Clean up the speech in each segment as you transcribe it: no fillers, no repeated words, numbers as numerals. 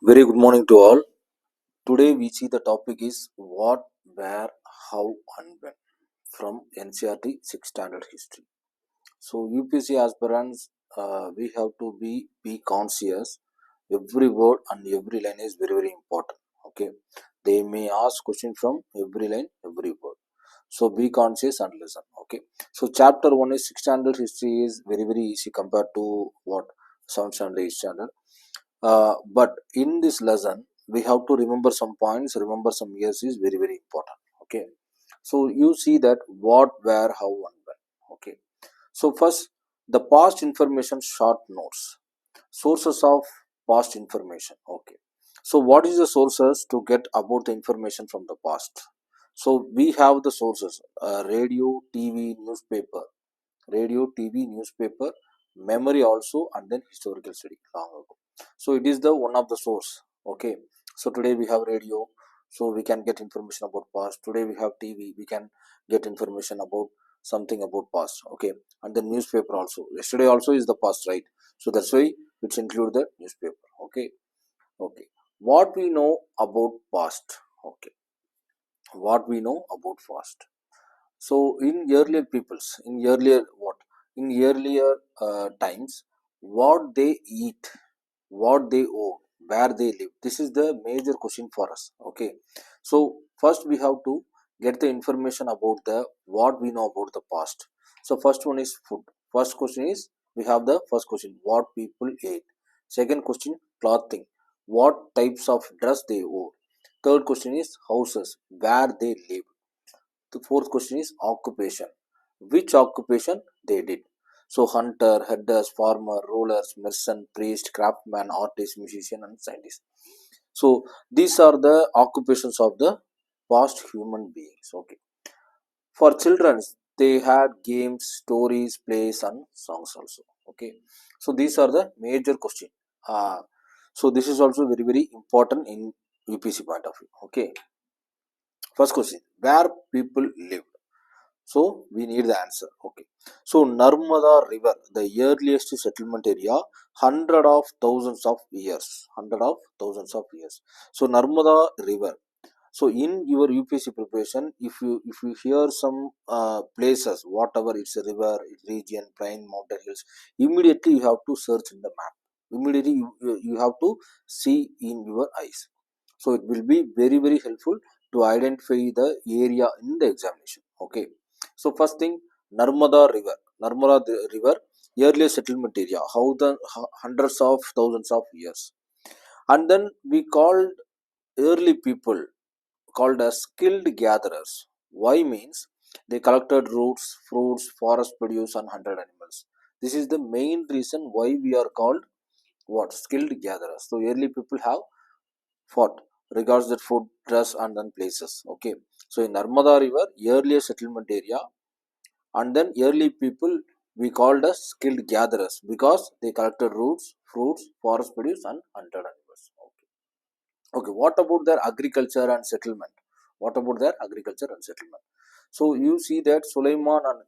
Very good morning to all. Today we see the topic is what, where, how, and when from NCERT 6th Standard History. So UPSC aspirants, we have to be conscious. Every word and every line is very important. Okay, they may ask question from every line, every word. So be conscious and listen. Okay. So chapter 1 is 6th Standard History is very easy compared to what 7th Standard, 8th Standard. But in this lesson, we have to remember some points, remember some years is very important. Okay. So you see that what, where, how, and when. Okay. So first, the past information short notes. Sources of past information. Okay. So what is the sources to get about the information from the past? So we have the sources: radio, TV, newspaper, memory also, and then historical study long ago. So it is the one of the source. Okay. So today we have radio, so we can get information about past. Today we have TV, we can get information about something about past. Okay. And the newspaper also. Yesterday also is the past, right? So that's why it's include the newspaper. Okay. Okay. What we know about past. Okay. What we know about past. So in earlier peoples, in earlier times, what they eat, what they own, where they live. This is the major question for us. Okay. So first we have to get the information about the what we know about the past. So first one is food. First question is we have the first question: what people ate. Second question: clothing. What types of dress they wore. Third question is houses, where they live. The fourth question is occupation. Which occupation they did? So hunter, headers, farmer, rulers, merchant, priest, craftsman, artist, musician, and scientist. So these are the occupations of the past human beings. Okay. For children, they had games, stories, plays, and songs also. Okay. So these are the major question. So this is also very important in UPC point of view. Okay. First question: where people live. So we need the answer. Okay. So Narmada River, the earliest settlement area, hundred of thousands of years. Hundred of thousands of years. So Narmada River. So in your UPSC preparation, if you hear some places, whatever it's a river, region, plain, mountain, hills, immediately you have to search in the map. Immediately you have to see in your eyes. So it will be very helpful to identify the area in the examination. Okay. So first thing, Narmada River, earlier settlement area, how the hundreds of thousands of years, and then we called early people called as skilled gatherers. Why means they collected roots, fruits, forest produce, and hunted animals. This is the main reason why we are called what skilled gatherers. So early people have fought regards that food, dress, and then places. Okay. So in Narmada River, earlier settlement area, and then early people we called as skilled gatherers because they collected roots, fruits, forest produce, and hunted animals. Okay. Okay. What about their agriculture and settlement? What about their agriculture and settlement? So you see that Suleiman and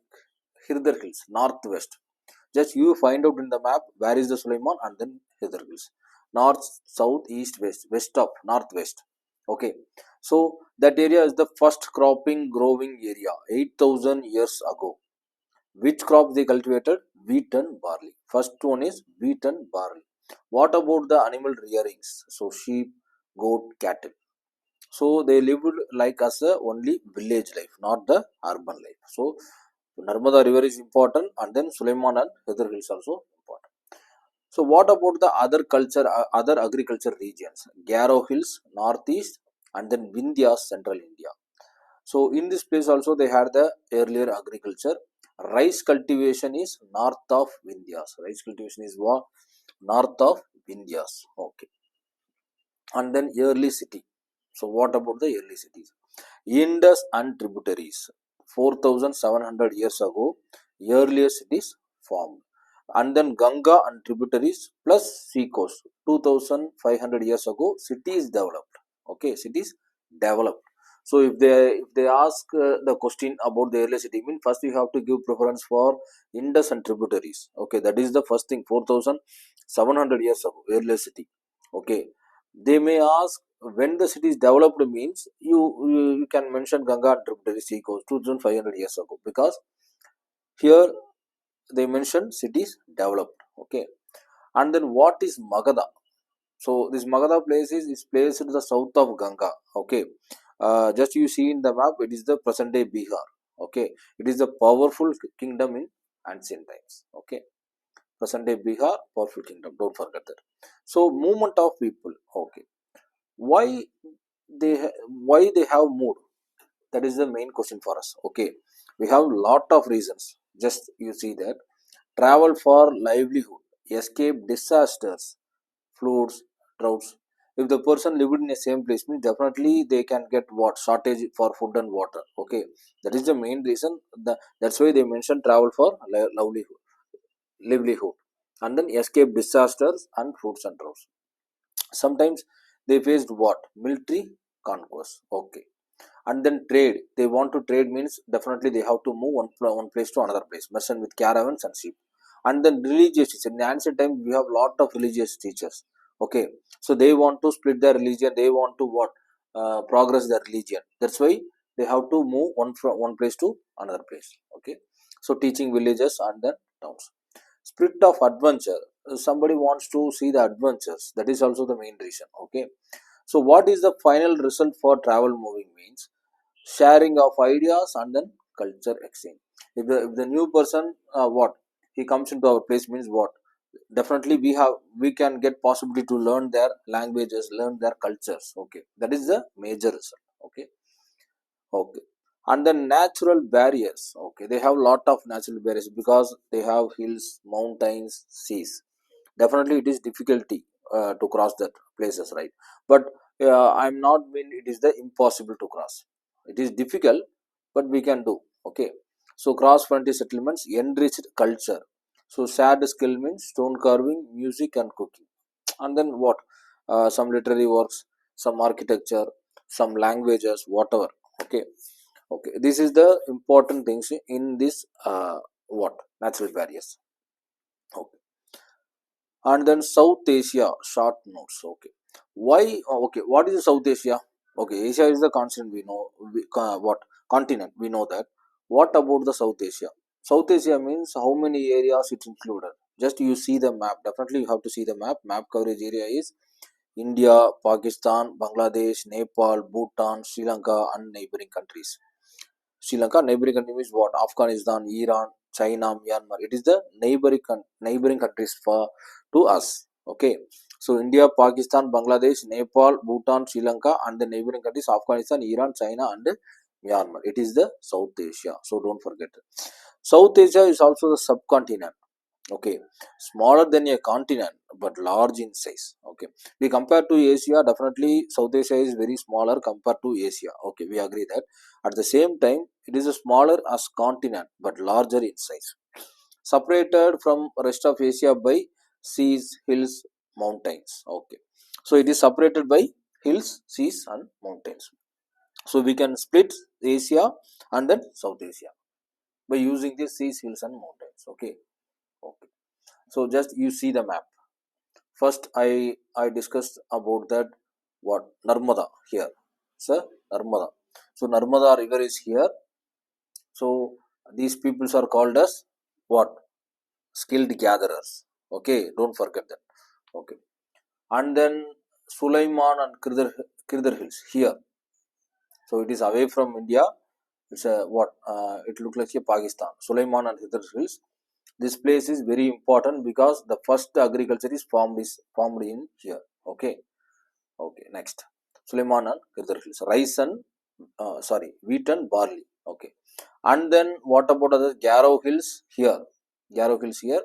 Hirder Hills, northwest. Just you find out in the map where is the Suleiman and then Hirder Hills. North, south, east, west, west of northwest. Okay. So that area is the first cropping growing area 8,000 years ago. Which crop they cultivated? Wheat and barley. First one is wheat and barley. What about the animal rearings? So sheep, goat, cattle. So they lived like as a only village life, not the urban life. So Narmada River is important, and then Suleiman and Heather Hills also important. So what about the other culture, other agriculture regions? Garo Hills, northeast, and then Vindhyas, central India. So in this place also they had the earlier agriculture. Rice cultivation is north of Vindhyas. Rice cultivation is what? North of Vindhyas. Okay. And then early city. So what about the early cities? Indus and tributaries. 4,700 years ago, earlier cities formed. And then Ganga and tributaries plus sea coast. 2,500 years ago, cities developed. Okay, cities developed. So if they ask the question about the early city, mean first you have to give preference for Indus and tributaries. Okay, that is the first thing. 4,700 years ago, earlier city. Okay, They may ask when the city is developed means you can mention Ganga and tributary sea coast 2500 years ago, because here they mention cities developed. Okay, and then what is Magadha? So this Magadha place is placed to the south of Ganga. Okay, just you see in the map, it is the present day Bihar. Okay, it is the powerful kingdom in ancient times. Okay, present day Bihar, powerful kingdom. Don't forget that. So movement of people. Okay, why why they have moved? That is the main question for us. Okay, we have lot of reasons. Just you see that travel for livelihood, escape disasters, floods, droughts. If the person lived in the same place, means definitely they can get what shortage for food and water. Okay, that is the main reason. That's why they mention travel for livelihood, and then escape disasters and floods and droughts. Sometimes they faced what military conquest. Okay, and then trade. They want to trade means definitely they have to move one place to another place, merchant with caravans and sheep. And then religious teachers. In the ancient time we have lot of religious teachers. Okay, so they want to split their religion, they want to what progress their religion. That's why they have to move one from one place to another place. Okay, so teaching villages and then towns. Spirit of adventure. Somebody wants to see the adventures, that is also the main reason. Okay, so what is the final result for travel moving means sharing of ideas and then culture exchange. If the new person what he comes into our place means what, definitely we can get possibility to learn their languages, learn their cultures. Okay, that is the major result. Okay, okay, and then natural barriers. Okay, they have lot of natural barriers because they have hills, mountains, seas. Definitely it is difficulty to cross that places, right? But I'm not mean it is the impossible to cross. It is difficult, but we can do. Okay, so cross frontier settlements enriched culture. So shared skill means stone carving, music and cooking. And then what, some literary works, some architecture, some languages, whatever. Okay, okay, this is the important things in this what natural barriers. Okay, and then South Asia short notes. Okay, why? Okay, what is South Asia? Okay, Asia is the continent we know. What continent we know that. What about the South Asia? South Asia means how many areas it included. Just you see the map. Definitely you have to see the map. Map coverage area is India, Pakistan, Bangladesh, Nepal, Bhutan, Sri Lanka, and neighboring countries. Sri Lanka neighboring country is what? Afghanistan, Iran, China, Myanmar. It is the neighboring countries for to us. Okay. So India, Pakistan, Bangladesh, Nepal, Bhutan, Sri Lanka, and the neighboring countries Afghanistan, Iran, China, and Myanmar. It is the South Asia. So don't forget. South Asia is also the subcontinent. Okay, smaller than a continent but large in size. Okay, we compare to Asia, definitely South Asia is very smaller compared to Asia. Okay, we agree that. At the same time it is a smaller as continent but larger in size, separated from rest of Asia by seas, hills, mountains. Okay, so it is separated by hills, seas and mountains. So we can split Asia and then South Asia by using these seas, hills and mountains. Okay, okay, so just you see the map. First, I discussed about that what Narmada here. So Narmada. So Narmada river is here. So these peoples are called as what? Skilled gatherers. Okay, don't forget that. Okay, and then Sulaiman and Kirdar Hills here. So it is away from India. It's a what? It looks like a Pakistan. Sulaiman and Kirdar Hills. This place is very important because the first agriculture is formed in here. Okay. Okay, next. Suleiman and Girdar Hills. Rice and wheat and barley. Okay. And then what about other Garrow Hills here? Garrow Hills here.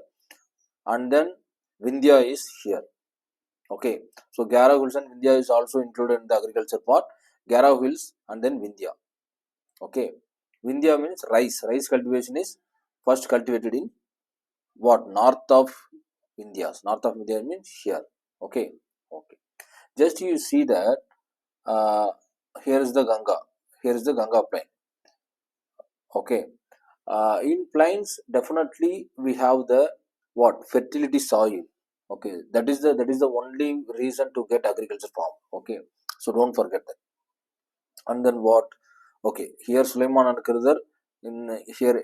And then Vindhya is here. Okay. So Garrow Hills and Vindhya is also included in the agriculture part. Garrow Hills and then Vindhya. Okay. Vindhya means rice. Rice cultivation is first cultivated in what? North of India. North of India means here. Okay. Okay. Just you see that uh, here is the Ganga. Here is the Ganga plain. Okay. In plains, definitely we have the what? Fertility soil. Okay, that is the only reason to get agriculture farm. Okay, so don't forget that. And then what? Okay, here Suleiman and Kirdar, in here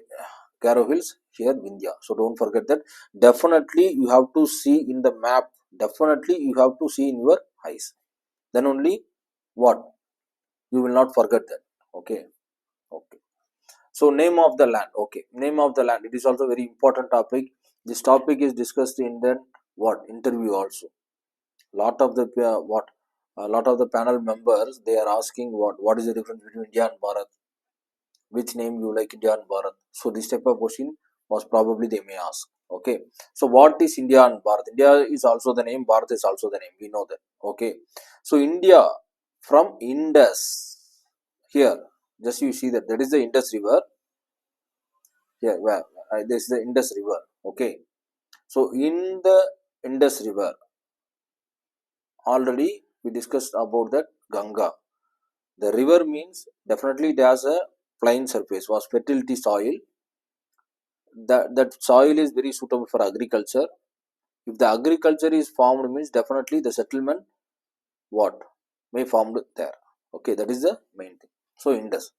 Garo Hills, here Vindhya. So don't forget that. Definitely you have to see in the map. Definitely you have to see in your eyes. Then only what? You will not forget that. Okay. Okay. So name of the land. Okay. Name of the land. It is also very important topic. This topic is discussed in the what? Interview also. Lot of the what? A lot of the panel members, they are asking what is the difference between India and Bharat, which name you like, India and Bharat. So this type of question was probably they may ask. Okay, so what is India and Bharat? India is also the name, Bharat is also the name, we know that. Okay, so India from Indus, here just you see that is the Indus river. Here where this is the Indus river. Okay, so in the Indus river, already we discussed about that Ganga. The river means definitely it has a plain surface, was fertility soil. That soil is very suitable for agriculture. If the agriculture is formed, means definitely the settlement what may formed there. Okay, that is the main thing. So Indus.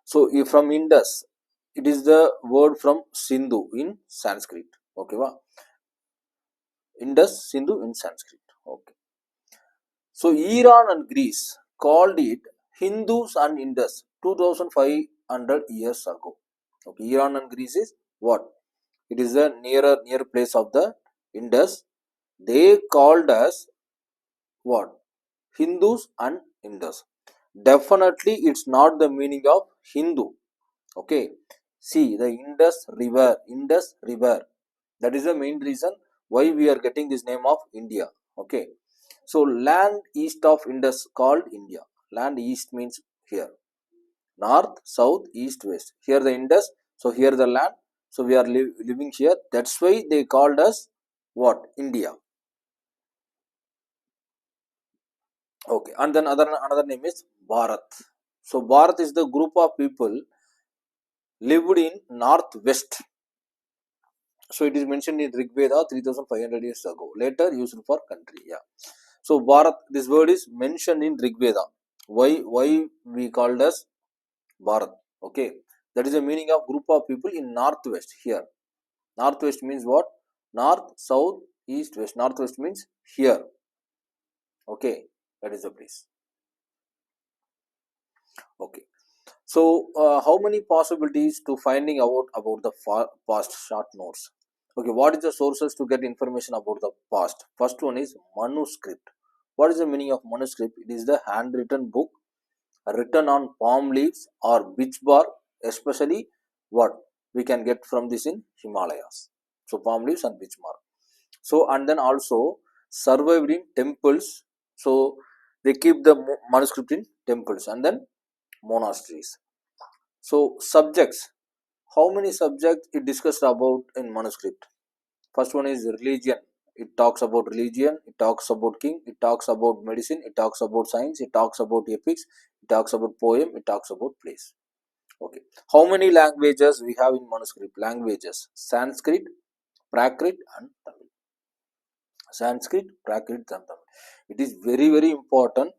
So if from Indus, it is the word from Sindhu in Sanskrit. Okay, wow. Indus, Sindhu in Sanskrit. Okay. So Iran and Greece called it Hindus and Indus 2500 years ago. Okay, Iran and Greece is what? It is the near place of the Indus. They called us what? Hindus and Indus. Definitely it's not the meaning of Hindu. Okay. See the Indus River. That is the main reason why we are getting this name of India. Okay. So land east of Indus called India. Land east means here. North, south, east, west. Here the Indus. So here the land. So we are living here. That's why they called us what? India. Okay. And then another name is Bharat. So Bharat is the group of people lived in northwest. So it is mentioned in Rig Veda 3500 years ago. Later used for country. Yeah. So Bharat, this word is mentioned in Rig Veda. Why we called as Bharat? Okay. That is the meaning of group of people in northwest here. Northwest means what? North, south, east, west. Northwest means here. Okay. That is the place. Okay. So, how many possibilities to finding out about the past? Short notes. Okay, what is the sources to get information about the past? First one is manuscript. What is the meaning of manuscript? It is the handwritten book written on palm leaves or beech bark, especially what we can get from this in Himalayas. So, palm leaves and beech bark. So, and then also survived in temples. So, they keep the manuscript in temples and then monasteries. So subjects, how many subjects it discussed about in manuscript? First one is religion. It talks about religion, it talks about king, it talks about medicine, it talks about science, it talks about epics, it talks about poem, it talks about plays. Okay. How many languages we have in manuscript? Languages. Sanskrit, Prakrit and Tamil. Sanskrit, Prakrit and Tamil. It is very important.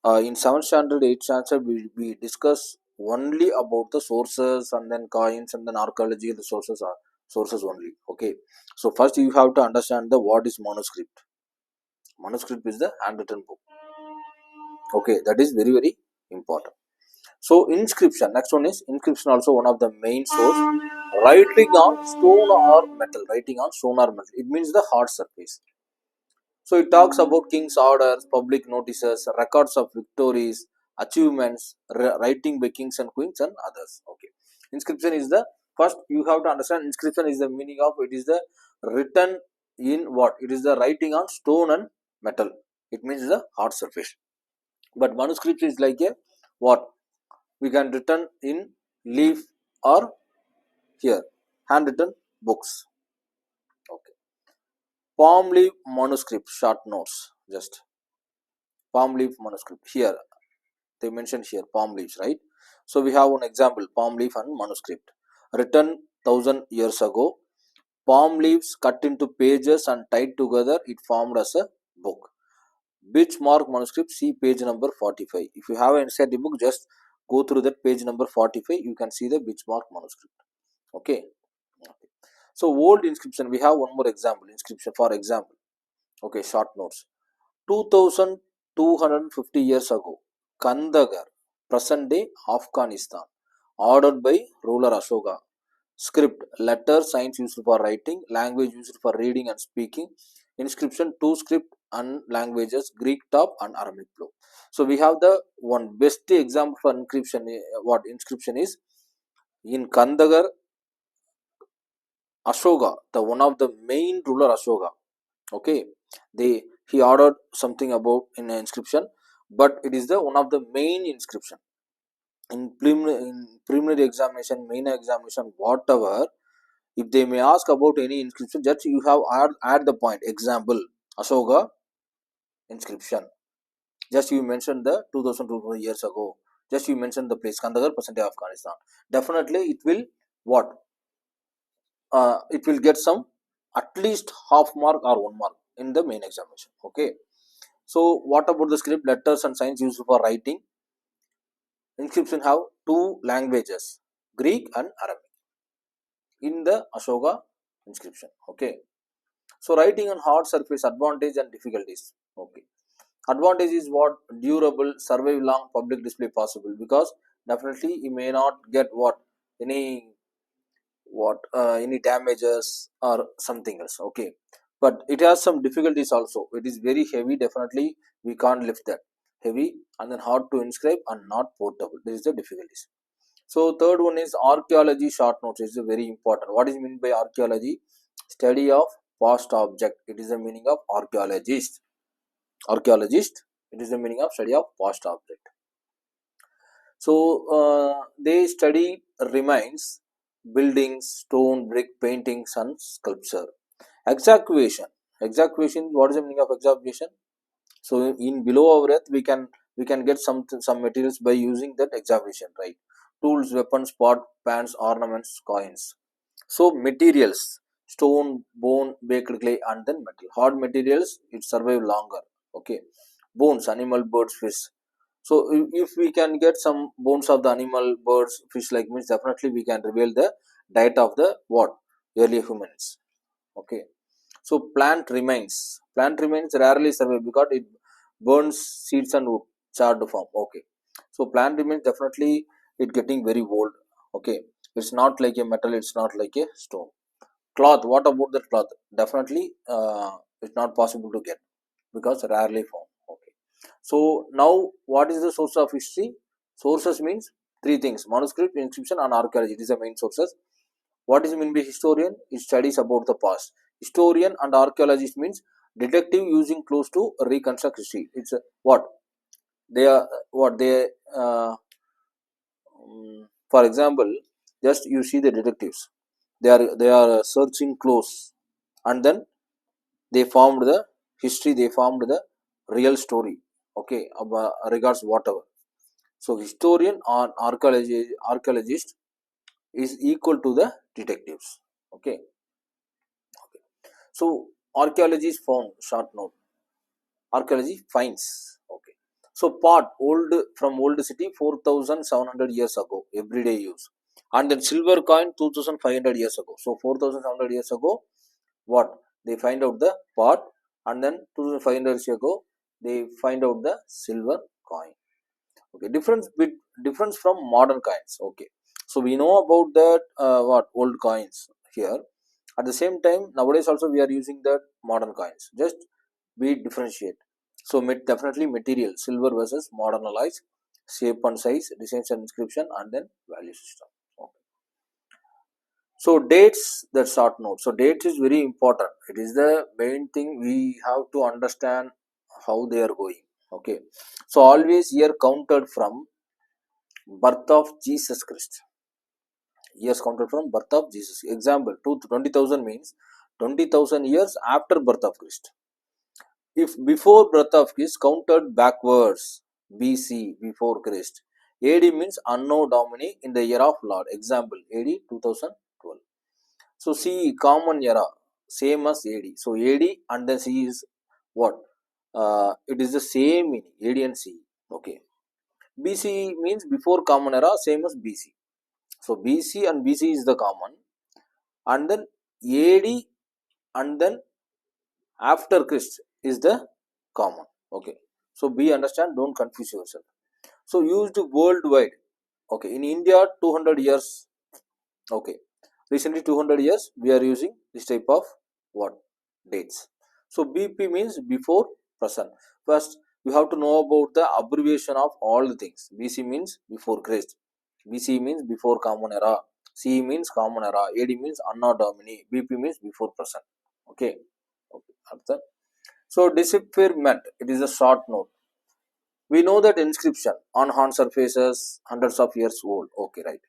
In 7th standard, 8th standard, we discuss only about the sources and then coins and then archaeology. The sources are sources only. Okay. So first you have to understand the what is manuscript. Manuscript is the handwritten book. Okay, that is very important. So inscription. Next one is inscription. Also one of the main source. Writing on stone or metal. Writing on stone or metal. It means the hard surface. So it talks about king's orders, public notices, records of victories, achievements, writing by kings and queens and others. Okay. Inscription is the first you have to understand. Inscription is the meaning of it is the written in what? It is the writing on stone and metal. It means the hard surface. But manuscript is like a what? We can written in leaf or here handwritten books. Okay. Palm leaf manuscript short notes just palm leaf manuscript here they mentioned here palm leaves, right? So we have one example palm leaf and manuscript written 1000 years ago. Palm leaves cut into pages and tied together, it formed as a book. Birchmark manuscript, see page number 45. If you have an NCERT book, just go through that page number 45. You can see the Birchmark manuscript. Okay. So old inscription, we have one more example. Inscription, for example. Okay, short notes. 2250 years ago, Kandagar, present day Afghanistan, ordered by ruler Ashoka. Script, letter, signs used for writing, language used for reading and speaking. Inscription, two script and languages, Greek top and Aramaic below. So we have the one best example for inscription. What inscription is in Kandagar, Ashoka, the one of the main ruler Ashoka. Okay, he ordered something about in an inscription, but it is the one of the main inscription in preliminary examination, main examination, whatever. If they may ask about any inscription, just you have add the point. Example, Ashoka inscription. Just you mentioned the 2200 years ago. Just you mentioned the place Kandahar, present day Afghanistan. Definitely, it will what? It will get some at least half mark or 1 mark in the main examination. Okay. So what about the script, letters and signs used for writing? Inscription have two languages, Greek and Arabic, in the Ashoka inscription. Okay. So writing on hard surface, advantage and difficulties. Okay. Advantage is what? Durable, survive long, public display possible, because definitely you may not get what? Any any damages or something else. Okay, but it has some difficulties also. It is very heavy, definitely we can't lift that. Heavy and then hard to inscribe and not portable. There is the difficulties. So third one is archaeology short notes. Is very important. What is meant by archaeology? Study of past object. It is the meaning of archaeologist. Archaeologist, it is the meaning of study of past object. So they study remains, buildings, stone, brick, paintings, and sculpture. Excavation. Excavation. What is the meaning of excavation? So in below our earth, we can get some materials by using that excavation, right? Tools, weapons, pot, pans, ornaments, coins. So materials: stone, bone, baked clay, and then metal. Hard materials, it survive longer. Okay. Bones, animal, birds, fish. So if we can get some bones of the animal, birds, fish, like means, definitely we can reveal the diet of the what? Early humans. Okay. So plant remains. Plant remains rarely survive because it burns seeds and wood, charred form. Okay. So plant remains, definitely it getting very old. Okay. It's not like a metal. It's not like a stone. Cloth. What about the cloth? Definitely, it's not possible to get because rarely found. Okay. So now, what is the source of history? Sources means three things: manuscript, inscription, and archaeology. It is the main sources. What is mean by historian? It studies about the past. Historian and archaeologist means detective using clues to reconstruct history. It's what they are. What they. For example, just you see the detectives. They are searching clues, and then they formed the history. They formed the real story. Okay, about regards whatever. So historian or archaeologist is equal to the detectives. Okay. So archaeology is found, short note. Archaeology finds. Okay. So pot, old from old city, 4,700 years ago, everyday use. And then silver coin, 2,500 years ago. So 4,700 years ago, what? They find out the pot, and then 2,500 years ago, they find out the silver coin. Okay, difference from modern coins. Okay, so we know about that what old coins here. At the same time, nowadays also we are using that modern coins. Just we differentiate. So definitely material, silver versus modern alloys, shape and size, designs and inscription, and then value system. Okay. So dates, that short note. So dates is very important. It is the main thing we have to understand how they are going. Okay. So always year counted from birth of Jesus Christ. Years counted from birth of Jesus. Example, 20,000 means 20,000 years after birth of Christ. If before birth of Christ counted backwards, BC, before Christ. AD means Anno Domini, in the year of Lord. Example, AD 2012. So C, common era, same as AD. So AD and then C is what? It is the same meaning, AD and C. Okay. BC means before common era, same as BC. So BC and BC is the common, and then AD and then after Christ is the common. Okay. So be understand, don't confuse yourself. So used worldwide. Okay. In India, 200 years. Okay. Recently 200 years we are using this type of what? Dates. So BP means before present. First, you have to know about the abbreviation of all the things. BC means before Christ. BC means before common era. C means common era. AD means anno domini. BP means before present. Okay. Okay. So decipherment, it is a short note. We know that inscription on horn surfaces hundreds of years old. Okay, right.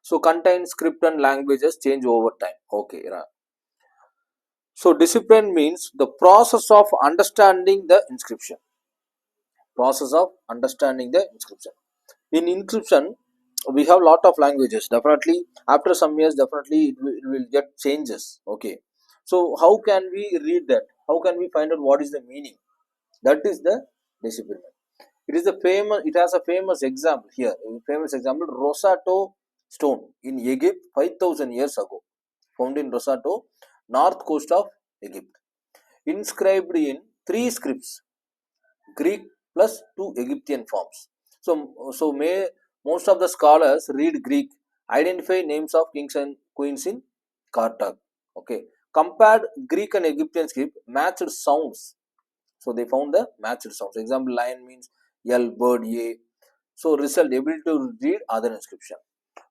So contains script and languages change over time. Okay, right. So discipline means the process of understanding the inscription. Process of understanding the inscription. In inscription, we have lot of languages. Definitely, after some years, definitely it will get changes. Okay. So how can we read that? How can we find out what is the meaning? That is the discipline. It is a famous. It has a famous example here. A famous example: Rosato stone in Egypt, 5,000 years ago, found in Rosato, north coast of Egypt, inscribed in three scripts: Greek plus two Egyptian forms. So most of the scholars read Greek, identify names of kings and queens in Carthage. Okay, compared Greek and Egyptian script, matched sounds. So they found the matched sounds. Example, lion means L, bird A. So result able to read other inscription.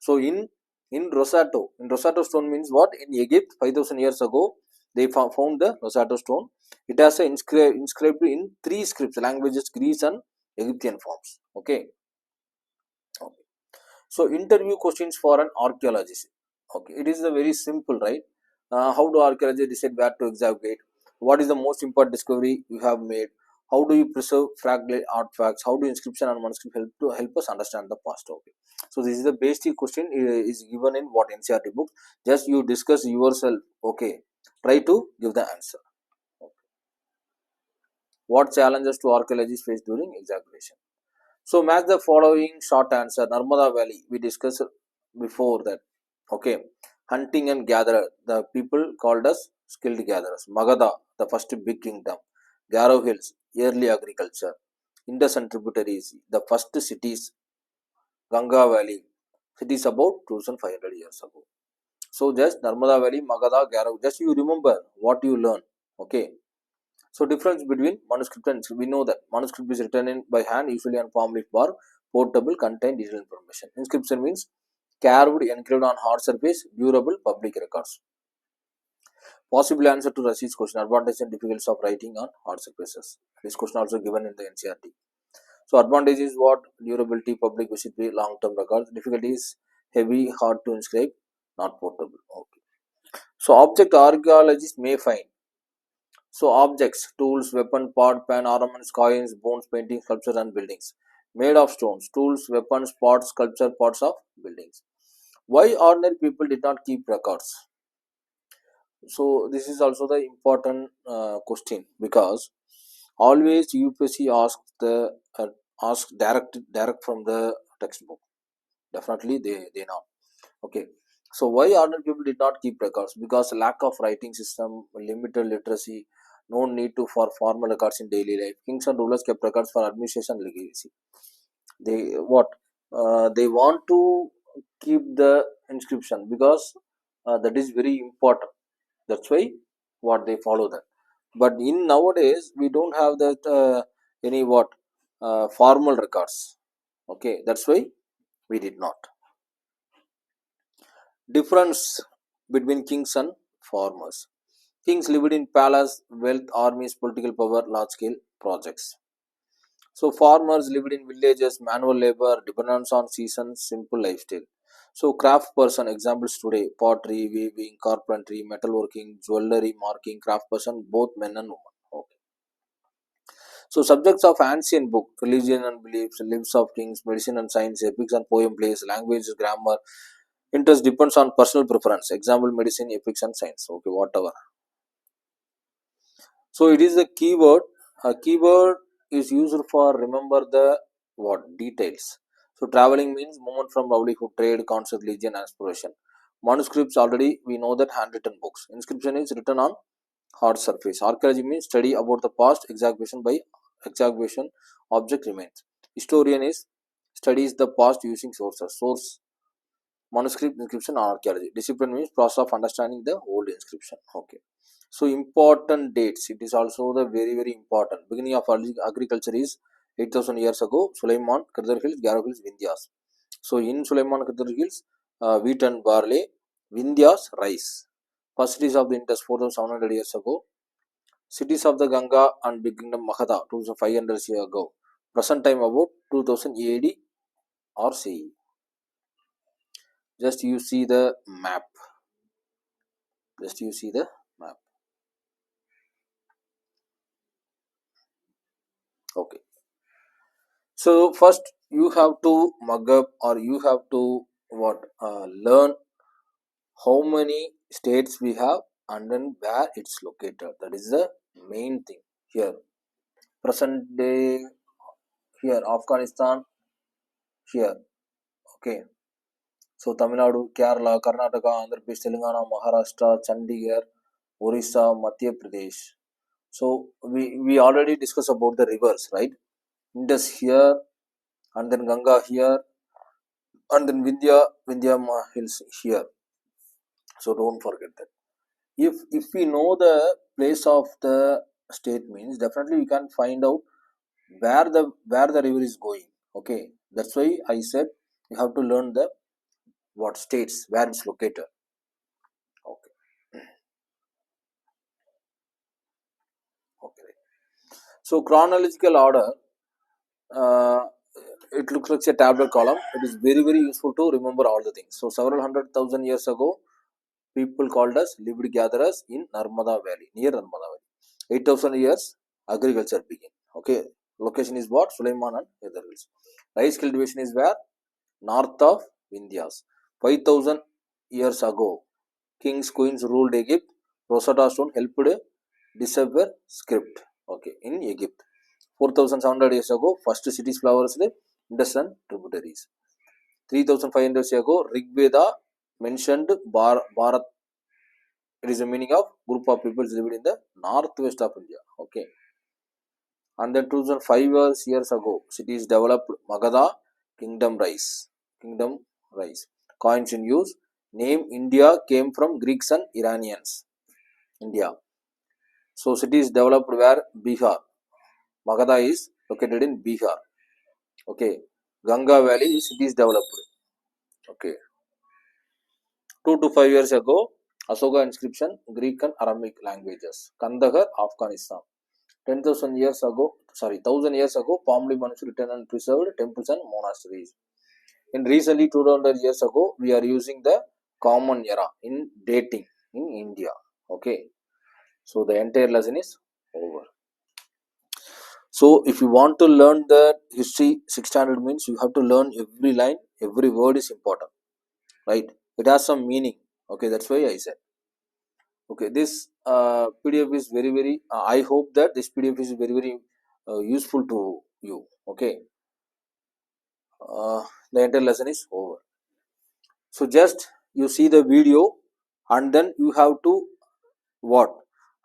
So in Rosato stone means what? In Egypt 5,000 years ago they found the Rosato stone. It has a inscribed in three scripts, languages Greece and Egyptian forms. Okay. Okay. So interview questions for an archaeologist. Okay, it is a very simple, right? How do archaeologists decide where to excavate? What is the most important discovery you have made? How do you preserve fragile artifacts? How do inscription and manuscript help us understand the past? Okay, so this is the basic question is given in what NCERT book. Just you discuss yourself. Okay, try to give the answer. What challenges do archaeologists face during excavation? So match the following short answer. Narmada Valley, we discussed before that. Okay. Hunting and gatherer, the people called us skilled gatherers. Magadha, the first big kingdom. Garo Hills, early agriculture. Indus and tributaries, the first cities. Ganga Valley, cities about 2500 years ago. So just Narmada Valley, Magadha, Garo, just you remember what you learn. Okay. So difference between manuscript and inscript. We know that manuscript is written in by hand, usually on palm leaf bar, portable, contain digital information. Inscription means carved, engraved on hard surface, durable, public records. Possible answer to Rashid's question: advantage and difficulties of writing on hard surfaces. This question also given in the NCERT. So advantage is what? Durability, public visibility, long-term records. Difficulty is heavy, hard to inscribe, not portable. Okay. So object archaeologists may find. So objects, tools, weapon, pot, pen, ornaments, coins, bones, paintings, sculptures, and buildings made of stones. Tools, weapons, pots, sculpture, parts of buildings. Why ordinary people did not keep records? So this is also the important question, because always UPSC asks direct from the textbook. Definitely they know. Okay. So why ordinary people did not keep records? Because lack of writing system, limited literacy, no need to for formal records in daily life. Kings and rulers kept records for administration and legacy. They what? They want to keep the inscription because that is very important. That's why what they follow that. But in nowadays we don't have that any what formal records. Okay, that's why we did not. Difference between kings and farmers. Kings lived in palace, wealth, armies, political power, large scale projects. So farmers lived in villages, manual labor, dependence on seasons, simple lifestyle. So craft person examples today: pottery, weaving, carpentry, metalworking, jewelry, marking, craft person, both men and women. Okay. So subjects of ancient book: religion and beliefs, lives of kings, medicine and science, epics and poem plays, language, grammar, Interest depends on personal preference. Example, medicine, ethics, and science. Okay, whatever. So it is a keyword. A keyword is used for remember the what details. So traveling means movement from livelihood, trade, concert, religion, aspiration. Manuscripts already we know that handwritten books. Inscription is written on hard surface. Archaeology means study about the past. Excavation by excavation object remains. Historian is studies the past using sources. Source manuscript inscription or archaeology. Discipline means process of understanding the old inscription. Okay. So important dates. It is also the very important. Beginning of agriculture is 8,000 years ago. Suleiman, Kadar Hills, Garo Hills, Vindhyas. So in Suleiman Kadar Hills, wheat and barley, Vindhyas, rice. First cities of the Indus 4,700 years ago. Cities of the Ganga and Big Kingdom Magadha 2,500 years ago. Present time about 2000 AD or CE. Just you see the map. Just you see the map. Okay. So first you have to mug up or you have to what learn how many states we have and then where it's located. That is the main thing here. Present day here Afghanistan here. Okay. So Tamil Nadu, Kerala, Karnataka, Andhra Pradesh, Telangana, Maharashtra, Chandigarh, Orissa, Madhya Pradesh. So we already discussed about the rivers, right? Indus here and then Ganga here and then Vindhya Hills here. So don't forget that. If we know the place of the state means definitely we can find out where the river is going. Okay, that's why I said you have to learn the what states where it's located. Okay, okay. So chronological order, uh, it looks like a tablet column. It is very useful to remember all the things. So several hundred thousand years ago, people called us lived gatherers in Narmada Valley, near Narmada Valley. 8,000 years, agriculture began. Okay, location is what? Suleiman and Heather Hills. Rice cultivation is where? North of Vindhyas. 5,000 years ago, kings, queens ruled Egypt. Rosetta Stone helped decipher script. Okay, in Egypt. 4,700 years ago, first cities flourished, Indus and tributaries. 3,500 years ago, Rig Veda mentioned Bharat. It is the meaning of group of people lived in the northwest of India. Okay. And then 2005 years ago, cities developed Magadha, Kingdom Rice. Kingdom Rice. Coins in use. Name India came from Greeks and Iranians. India. So cities developed where? Bihar. Magadha is located in Bihar. Okay. Ganga Valley is cities developed. Okay. 2 to 5 years ago, Asoka inscription, Greek and Aramaic languages. Kandahar, Afghanistan. 10,000 years ago, 1,000 years ago, palm leaf manuscript written and preserved temples and monasteries. In recently 200 years ago, we are using the common era in dating in India. Okay. So the entire lesson is over. So if you want to learn the history 6 standard means you have to learn every line, every word is important. Right? It has some meaning. Okay, that's why I said. Okay, this PDF is very I hope that this PDF is very useful to you. Okay, the entire lesson is over. So just you see the video and then you have to what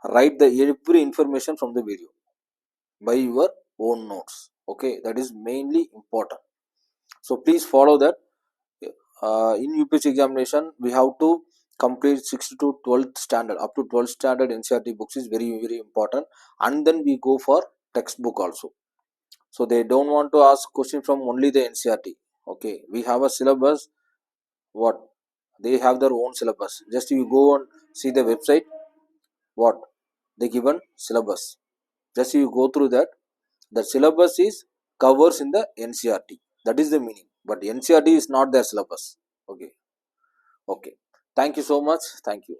write the every information from the video by your own notes. Okay, that is mainly important. So please follow that. In UPSC examination we have to complete 6th to 12th standard. Up to 12th standard NCERT books is very important, and then we go for textbook also. So they don't want to ask question from only the NCERT. Okay, we have a syllabus. What they have their own syllabus. Just you go and see the website. What they given syllabus. Just you go through that. The syllabus is covers in the NCERT. That is the meaning. But NCERT is not their syllabus. Okay. Okay. Thank you so much. Thank you.